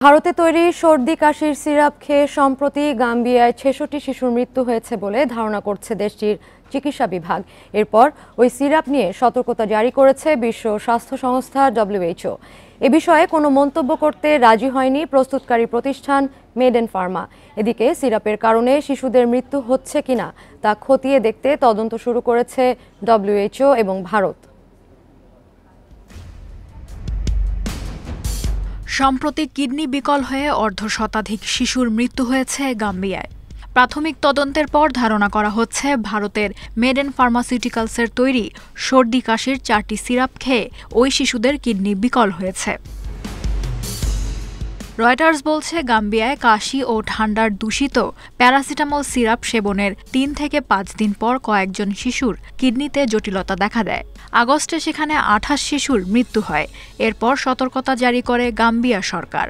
ভারতে তৈরি সর্দি কাশির সিরাপ খেয়ে সম্প্রতি গাম্বিয়ায় ৬৬ শিশুর মৃত্যু হয়েছে বলে ধারণা করছে দেশটির চিকিৎসা বিভাগ। এরপর ওই সিরাপ নিয়ে সতর্কতা জারি করেছে বিশ্ব স্বাস্থ্য সংস্থা WHO। এ বিষয়ে কোনো মন্তব্য করতে রাজি হয়নি প্রস্তুতকারী প্রতিষ্ঠান মেডেন ফার্মা। এদিকে সিরাপের কারণে শিশুদের মৃত্যু হচ্ছে কিনা তা খতিয়ে দেখতে তদন্ত শুরু করেছে WHO এবং ভারত। সম্প্রতি কিডনি বিকল হয়ে অর্ধশতাধিক শিশুর মৃত্যু হয়েছে গাম্বিয়ায়। প্রাথমিক তদন্তের পর ধারণা করা হচ্ছে ভারতের মেডেন ফার্মাসিউটিক্যালসের তৈরি সর্দি কাশির 4টি সিরাপ খেয়ে ওই শিশুদের কিডনি বিকল হয়েছে। রয়টার্স বলছে গাম্বিয়ায় কাশি ও ঠান্ডার দূষিত প্যারাসিটামল সিরাপ সেবনের 3 থেকে 5 দিন পর কয়েকজন শিশুর কিডনিতে জটিলতা দেখা দেয়। আগস্টে সেখানে 28 শিশুর মৃত্যু হয়। এরপর সতর্কতা জারি করে গাম্বিয়া সরকার।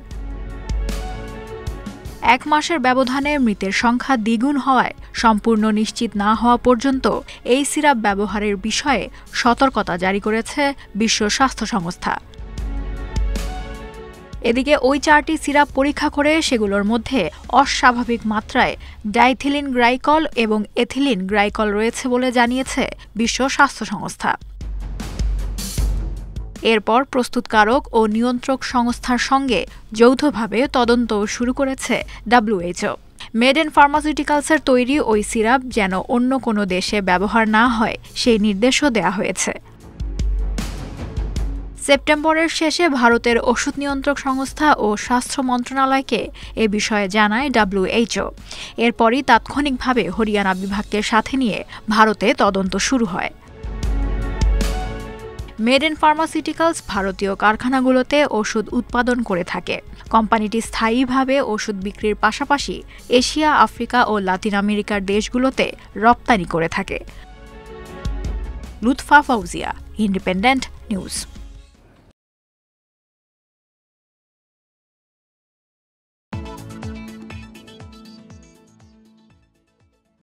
1 মাসের ব্যবধানে মৃতের সংখ্যা দ্বিগুণ হওয়ায় সম্পূর্ণ নিশ্চিত না হওয়া পর্যন্ত এই সিরাপ ব্যবহারের বিষয়ে সতর্কতা জারি করেছে বিশ্ব স্বাস্থ্য সংস্থা। এদিকে ওই 4টি সিরাপ পরীক্ষা করে সেগুলোর মধ্যে অস্বাভাবিক মাত্রায় ডাইথিলিন গ্লাইকল এবং এথিলিন গ্লাইকল রয়েছে বলে জানিয়েছে বিশ্ব স্বাস্থ্য সংস্থা। এরপর প্রস্তুতকারক ও নিয়ন্ত্রক সংস্থার সঙ্গে যৌথভাবে তদন্ত শুরু করেছে WHO। মেডেন ফার্মাসিউটিক্যালসের তৈরি ওই সিরাপ যেন অন্য কোনো দেশে ব্যবহার না হয় সেই নির্দেশও দেওয়া হয়েছে। সেপ্টেম্বরের শেষে ভারতের ওষুধ নিয়ন্ত্রক সংস্থা ও স্বাস্থ্য মন্ত্রণালয়কে এ বিষয়ে জানায় WHO। এরপরই তাৎক্ষণিকভাবে হরিয়ানা বিভাগকে সাথে নিয়ে ভারতে তদন্ত শুরু হয়। মেডেন ফার্মাসিউটিক্যালস ভারতীয় কারখানাগুলোতে ওষুধ উৎপাদন করে থাকে। কোম্পানিটি স্থায়ীভাবে ওষুধ বিক্রির পাশাপাশি এশিয়া, আফ্রিকা ও লাতিন আমেরিকার দেশগুলোতে রপ্তানি করে থাকে। Lutfa Fauzia, independent news.